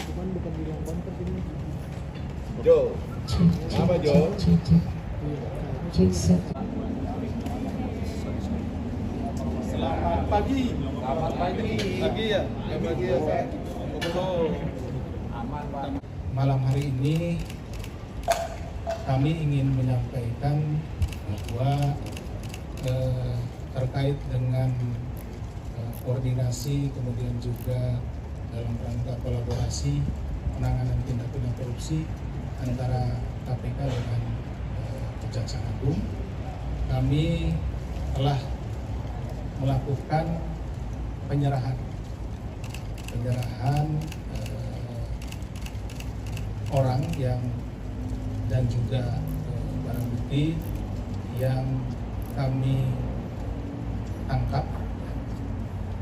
Cuman bukan bilang konten ini. Jo, apa Jo? Selamat pagi. Selamat pagi. Pagi ya. Pagi ya Pak. Betul. Malam hari ini kami ingin menyampaikan bahwa terkait dengan koordinasi kemudian juga dalam rangka kolaborasi penanganan tindak pidana korupsi antara KPK dengan Kejaksaan Agung, kami telah melakukan penyerahan orang yang dan juga barang bukti yang kami tangkap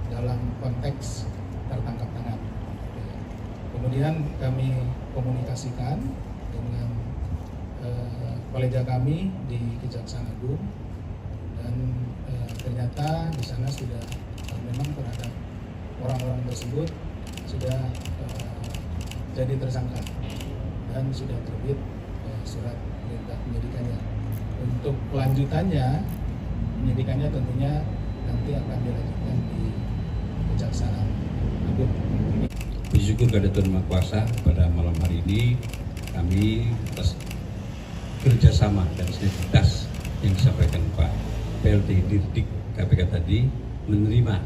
dalam konteks tertangkap tangan. Kemudian kami komunikasikan dengan kolega kami di Kejaksaan Agung dan ternyata di sana sudah memang terhadap orang-orang tersebut sudah jadi tersangka dan sudah terbit surat perintah penyidikannya. Untuk kelanjutannya penyidikannya tentunya nanti akan dilanjutkan di Kejaksaan Agung. Puji syukur kepada Tuhan Maha Kuasa, pada malam hari ini kami atas kerjasama dan sinergitas yang disampaikan Pak PLT Dirdik KPK tadi menerima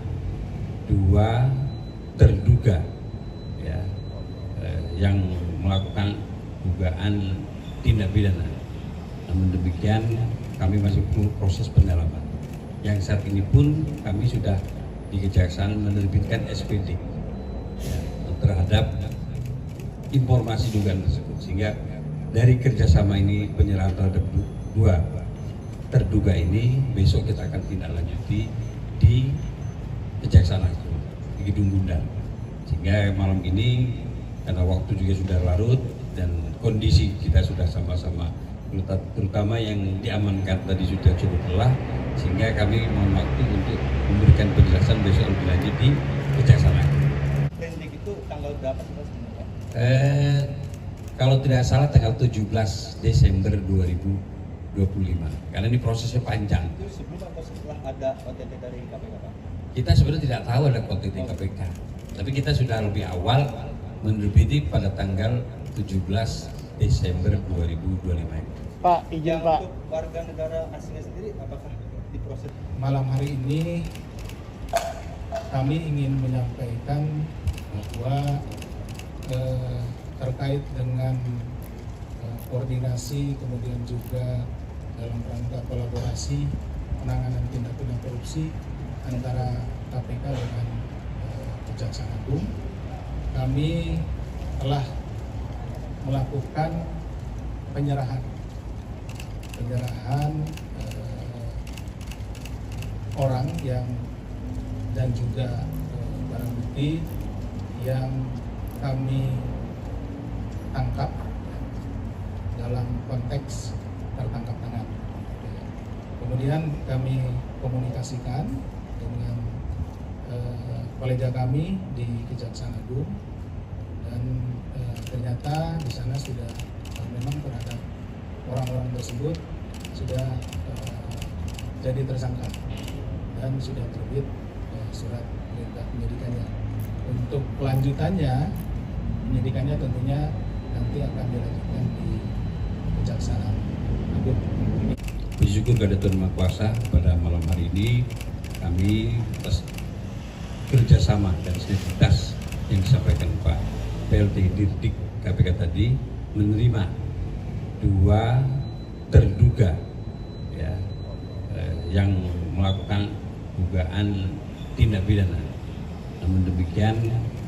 2 terduga ya, yang melakukan dugaan tindak pidana. Namun demikian kami masih proses pendalaman. Yang saat ini pun kami sudah di Kejaksaan menerbitkan SPD ya, terhadap informasi dugaan tersebut, sehingga dari kerjasama ini penyerahan terhadap 2 terduga ini besok kita akan tindak lanjuti di Kejaksaan Agung di Gedung Bundar. Sehingga malam ini karena waktu juga sudah larut dan kondisi kita sudah sama-sama, terutama yang diamankan tadi sudah cukup lelah, sehingga kami mohon waktu untuk memberikan penjelasan besok lebih lanjut di Kejaksaan Agung. Perindik itu tanggal berapa sebenarnya? Kalau tidak salah tanggal 17 Desember 2025, karena ini prosesnya panjang. Itu sebelum atau setelah ada OTT dari KPK Pak? Kita sebenarnya tidak tahu ada OTT KPK, tapi kita sudah lebih awal menerbiti pada tanggal 17 Desember 2025. Pak, izin Pak. Untuk warga negara asingnya sendiri apakah diproses? Malam hari ini kami ingin menyampaikan bahwa terkait dengan koordinasi kemudian juga dalam rangka kolaborasi penanganan tindak pidana korupsi antara KPK dengan Kejaksaan Agung, kami telah melakukan penyerahan orang yang dan juga barang bukti yang kami tangkap dalam konteks tertangkap tangan. Kemudian kami komunikasikan dengan kolega kami di Kejaksaan Agung dan ternyata di sana sudah memang terhadap orang-orang tersebut sudah jadi tersangka dan sudah terbit surat perintah penyidikannya. Untuk kelanjutannya penyidikannya tentunya nanti akan dilanjutkan di Kejaksaan Agung. Puji syukur kepada Tuhan Maha Kuasa, pada malam hari ini kami atas kerjasama dan sinergitas yang disampaikan Pak PLT Dirdik KPK tadi menerima 2 terduga ya, yang melakukan dugaan tindak pidana. Namun demikian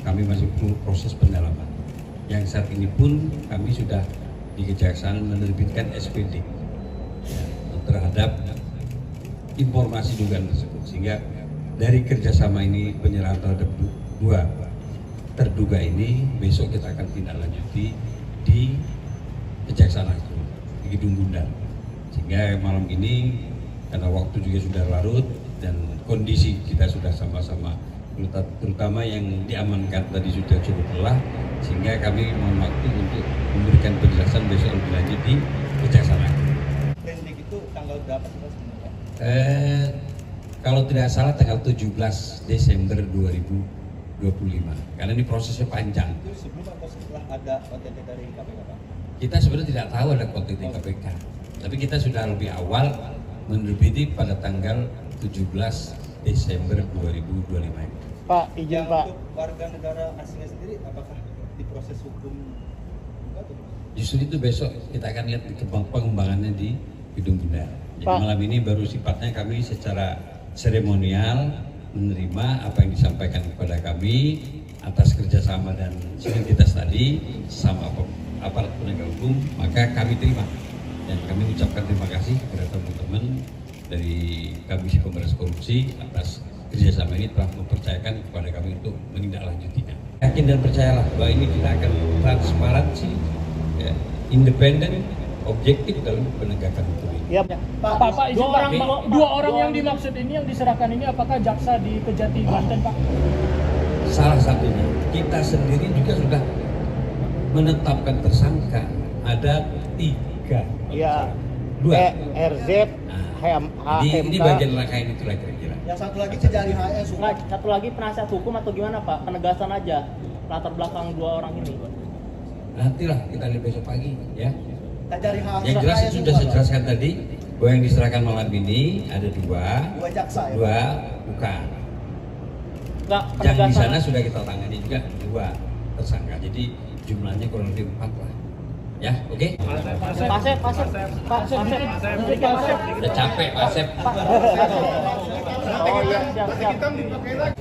kami masih proses pendalaman. Yang saat ini pun kami sudah di Kejaksaan menerbitkan SPD ya, terhadap informasi dugaan tersebut, sehingga dari kerjasama ini penyerahan terhadap 2 terduga ini besok kita akan tindak lanjuti di Kejaksaan Agung di Gedung Bundar. Sehingga malam ini karena waktu juga sudah larut dan kondisi kita sudah sama-sama terutama yang diamankan tadi sudah cukup lelah, sehingga kami mohon waktu untuk memberikan penjelasan besok lebih lanjut di Kejaksaan Agung. Prendik itu tanggal berapa sih Pak sebenarnya? Kalau tidak salah tanggal 17 Desember 2025, karena ini prosesnya panjang. Itu sebelum atau setelah ada OTT dari KPK Pak? Kita sebenarnya tidak tahu ada OTT KPK, tapi kita sudah lebih awal menerbiti pada tanggal 17 Desember 2025. Pak, izin Yang Pak. untuk warga negara asingnya sendiri, apakah diproses hukum juga tuh? Justru itu besok kita akan lihat pengembangannya di Gedung Bundar. Jadi Pak. malam ini baru sifatnya kami secara seremonial menerima apa yang disampaikan kepada kami atas kerjasama dan sinergitas tadi sama aparat penegak hukum, maka kami terima dan kami ucapkan terima kasih kepada teman-teman dari Komisi Pemberantasan Korupsi atas kerjasama ini telah mempercayakan kepada kami untuk menindaklanjutinya. Yakin dan percayalah bahwa ini kita akan transparansi, ya, independen, objektif dalam penegakan hukum ini. Ya, Pak, izin Pak, dua orang yang dimaksud ini yang diserahkan ini apakah jaksa di Kejati Banten Pak? Salah satunya kita sendiri juga sudah menetapkan tersangka, ada 3. ya. 2. RZ, Nah, ini bagian rangkaian itulah kira-kira. Yang satu lagi Kejari HS. Nggak, satu lagi penasihat hukum atau gimana Pak? Penegasan aja latar belakang dua orang ini. Nantilah kita lihat besok pagi, ya. Kejari HS. Yang jelas itu sudah saya jelaskan tadi bahwa yang diserahkan malam ini ada 2, Dua jaksa ya. 2 bukan. Nggak, Yang di penegasan. sana sudah kita tangani juga 2 tersangka. Jadi jumlahnya kurang lebih 4 lah. Ya, oke? Pasep. Udah capek, Pak Asep. Oh iya, siap.